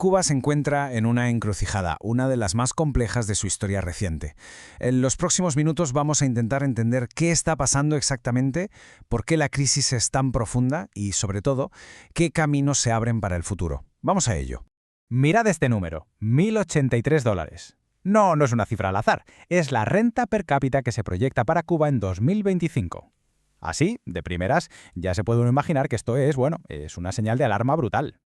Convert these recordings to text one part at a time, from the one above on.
Cuba se encuentra en una encrucijada, una de las más complejas de su historia reciente. En los próximos minutos vamos a intentar entender qué está pasando exactamente, por qué la crisis es tan profunda y, sobre todo, qué caminos se abren para el futuro. Vamos a ello. Mirad este número, $1.083. No es una cifra al azar, es la renta per cápita que se proyecta para Cuba en 2025. Así, de primeras, ya se puede uno imaginar que esto es una señal de alarma brutal.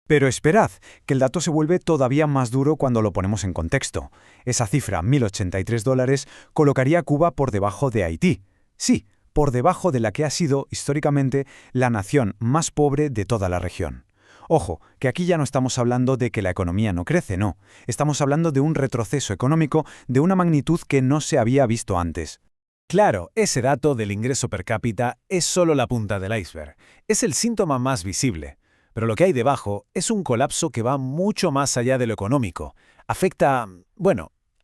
Pero esperad, que el dato se vuelve todavía más duro cuando lo ponemos en contexto. Esa cifra, $1.083, colocaría a Cuba por debajo de Haití. Sí, por debajo de la que ha sido, históricamente, la nación más pobre de toda la región. Ojo, que aquí ya no estamos hablando de que la economía no crece, no. Estamos hablando de un retroceso económico de una magnitud que no se había visto antes. Claro, ese dato del ingreso per cápita es solo la punta del iceberg. Es el síntoma más visible. Pero lo que hay debajo es un colapso que va mucho más allá de lo económico. Afecta,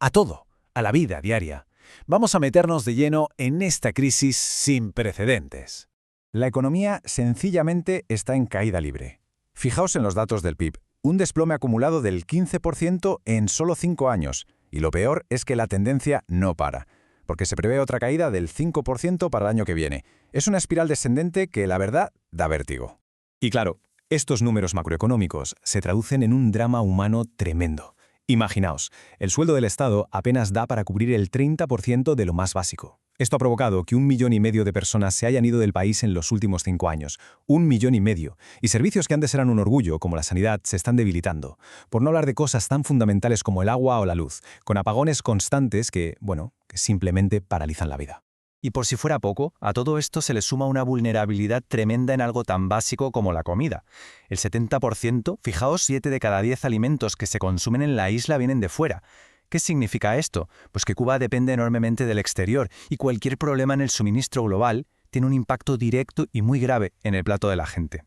a todo, a la vida diaria. Vamos a meternos de lleno en esta crisis sin precedentes. La economía sencillamente está en caída libre. Fijaos en los datos del PIB, un desplome acumulado del 15% en solo 5 años. Y lo peor es que la tendencia no para, porque se prevé otra caída del 5% para el año que viene. Es una espiral descendente que, la verdad, da vértigo. Y claro, estos números macroeconómicos se traducen en un drama humano tremendo. Imaginaos, el sueldo del Estado apenas da para cubrir el 30% de lo más básico. Esto ha provocado que 1,5 millones de personas se hayan ido del país en los últimos 5 años. 1,5 millones. Y servicios que antes eran un orgullo, como la sanidad, se están debilitando. Por no hablar de cosas tan fundamentales como el agua o la luz, con apagones constantes que simplemente paralizan la vida. Y por si fuera poco, a todo esto se le suma una vulnerabilidad tremenda en algo tan básico como la comida. El 70%, fijaos, 7 de cada 10 alimentos que se consumen en la isla vienen de fuera. ¿Qué significa esto? Pues que Cuba depende enormemente del exterior y cualquier problema en el suministro global tiene un impacto directo y muy grave en el plato de la gente.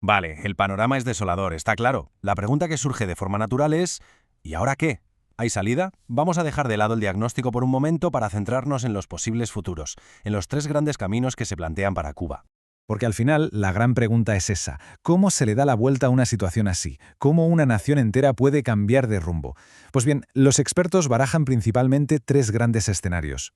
Vale, el panorama es desolador, está claro. La pregunta que surge de forma natural es ¿y ahora qué? ¿Hay salida? Vamos a dejar de lado el diagnóstico por un momento para centrarnos en los posibles futuros, en los 3 grandes caminos que se plantean para Cuba. Porque al final la gran pregunta es esa: ¿cómo se le da la vuelta a una situación así? ¿Cómo una nación entera puede cambiar de rumbo? Pues bien, los expertos barajan principalmente 3 grandes escenarios.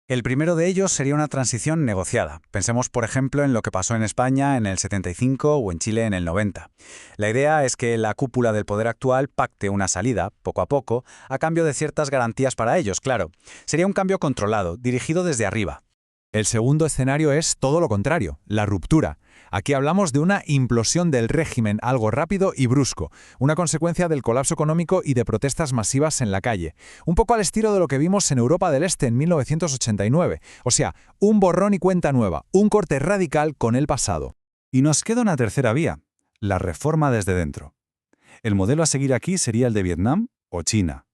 El primero de ellos sería una transición negociada. Pensemos, por ejemplo, en lo que pasó en España en el 75 o en Chile en el 90. La idea es que la cúpula del poder actual pacte una salida, poco a poco, a cambio de ciertas garantías para ellos, claro. Sería un cambio controlado, dirigido desde arriba. El segundo escenario es todo lo contrario, la ruptura. Aquí hablamos de una implosión del régimen algo rápido y brusco, una consecuencia del colapso económico y de protestas masivas en la calle. Un poco al estilo de lo que vimos en Europa del Este en 1989. O sea, un borrón y cuenta nueva, un corte radical con el pasado. Y nos queda una tercera vía, la reforma desde dentro. El modelo a seguir aquí sería el de Vietnam o China.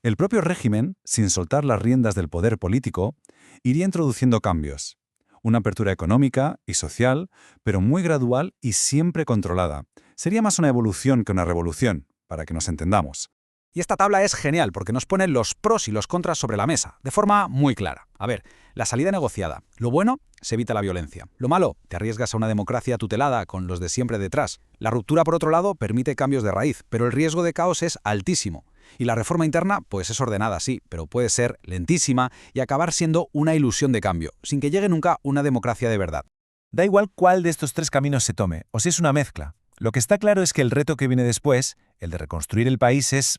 El propio régimen, sin soltar las riendas del poder político, iría introduciendo cambios. Una apertura económica y social, pero muy gradual y siempre controlada. Sería más una evolución que una revolución, para que nos entendamos. Y esta tabla es genial porque nos pone los pros y los contras sobre la mesa, de forma muy clara. A ver, la salida negociada. Lo bueno, se evita la violencia. Lo malo, te arriesgas a una democracia tutelada con los de siempre detrás. La ruptura, por otro lado, permite cambios de raíz, pero el riesgo de caos es altísimo. Y la reforma interna, pues es ordenada, sí, pero puede ser lentísima y acabar siendo una ilusión de cambio, sin que llegue nunca una democracia de verdad. Da igual cuál de estos 3 caminos se tome, o si es una mezcla. Lo que está claro es que el reto que viene después, el de reconstruir el país, es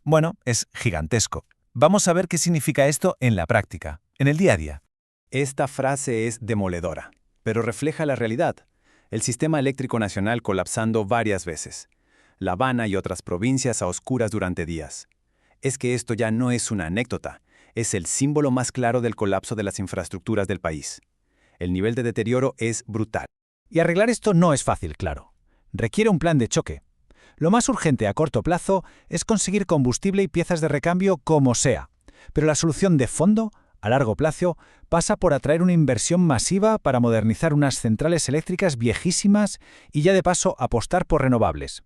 gigantesco. Vamos a ver qué significa esto en la práctica, en el día a día. Esta frase es demoledora, pero refleja la realidad. El sistema eléctrico nacional colapsando varias veces. La Habana y otras provincias a oscuras durante días. Es que esto ya no es una anécdota, es el símbolo más claro del colapso de las infraestructuras del país. El nivel de deterioro es brutal. Y arreglar esto no es fácil, claro. Requiere un plan de choque. Lo más urgente a corto plazo es conseguir combustible y piezas de recambio como sea. Pero la solución de fondo, a largo plazo, pasa por atraer una inversión masiva para modernizar unas centrales eléctricas viejísimas y ya de paso apostar por renovables.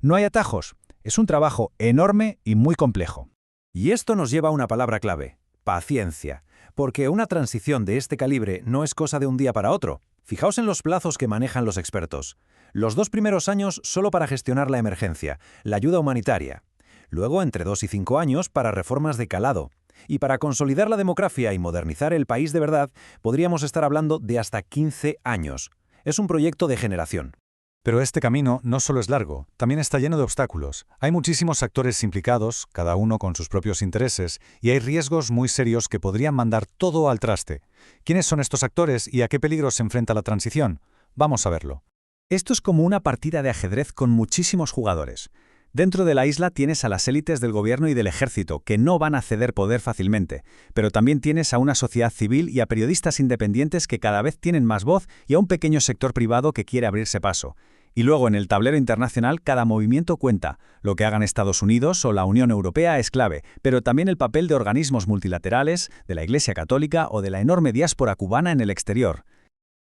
No hay atajos. Es un trabajo enorme y muy complejo. Y esto nos lleva a una palabra clave: paciencia. Porque una transición de este calibre no es cosa de un día para otro. Fijaos en los plazos que manejan los expertos. Los 2 primeros años solo para gestionar la emergencia, la ayuda humanitaria. Luego, entre 2 y 5 años para reformas de calado. Y para consolidar la democracia y modernizar el país de verdad, podríamos estar hablando de hasta 15 años. Es un proyecto de generación. Pero este camino no solo es largo, también está lleno de obstáculos. Hay muchísimos actores implicados, cada uno con sus propios intereses, y hay riesgos muy serios que podrían mandar todo al traste. ¿Quiénes son estos actores y a qué peligros se enfrenta la transición? Vamos a verlo. Esto es como una partida de ajedrez con muchísimos jugadores. Dentro de la isla tienes a las élites del gobierno y del ejército, que no van a ceder poder fácilmente, pero también tienes a una sociedad civil y a periodistas independientes que cada vez tienen más voz y a un pequeño sector privado que quiere abrirse paso. Y luego en el tablero internacional cada movimiento cuenta. Lo que hagan Estados Unidos o la Unión Europea es clave, pero también el papel de organismos multilaterales, de la Iglesia Católica o de la enorme diáspora cubana en el exterior.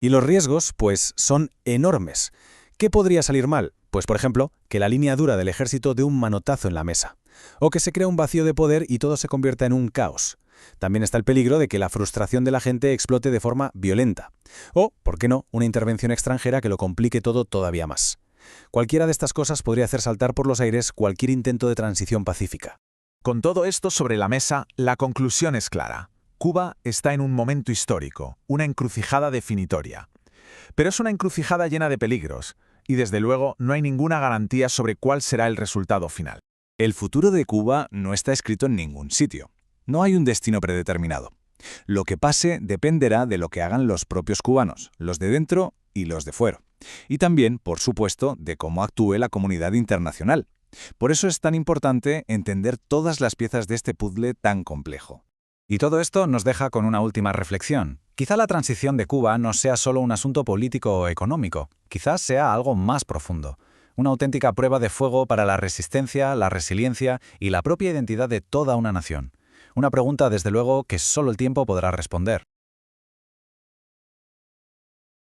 Y los riesgos, pues, son enormes. ¿Qué podría salir mal? Pues, por ejemplo, que la línea dura del ejército dé un manotazo en la mesa. O que se crea un vacío de poder y todo se convierta en un caos. También está el peligro de que la frustración de la gente explote de forma violenta. O, ¿por qué no?, una intervención extranjera que lo complique todo todavía más. Cualquiera de estas cosas podría hacer saltar por los aires cualquier intento de transición pacífica. Con todo esto sobre la mesa, la conclusión es clara. Cuba está en un momento histórico, una encrucijada definitoria. Pero es una encrucijada llena de peligros, y desde luego no hay ninguna garantía sobre cuál será el resultado final. El futuro de Cuba no está escrito en ningún sitio. No hay un destino predeterminado. Lo que pase dependerá de lo que hagan los propios cubanos, los de dentro y los de fuera. Y también, por supuesto, de cómo actúe la comunidad internacional. Por eso es tan importante entender todas las piezas de este puzzle tan complejo. Y todo esto nos deja con una última reflexión. Quizá la transición de Cuba no sea solo un asunto político o económico, quizás sea algo más profundo. Una auténtica prueba de fuego para la resistencia, la resiliencia y la propia identidad de toda una nación. Una pregunta, desde luego, que solo el tiempo podrá responder.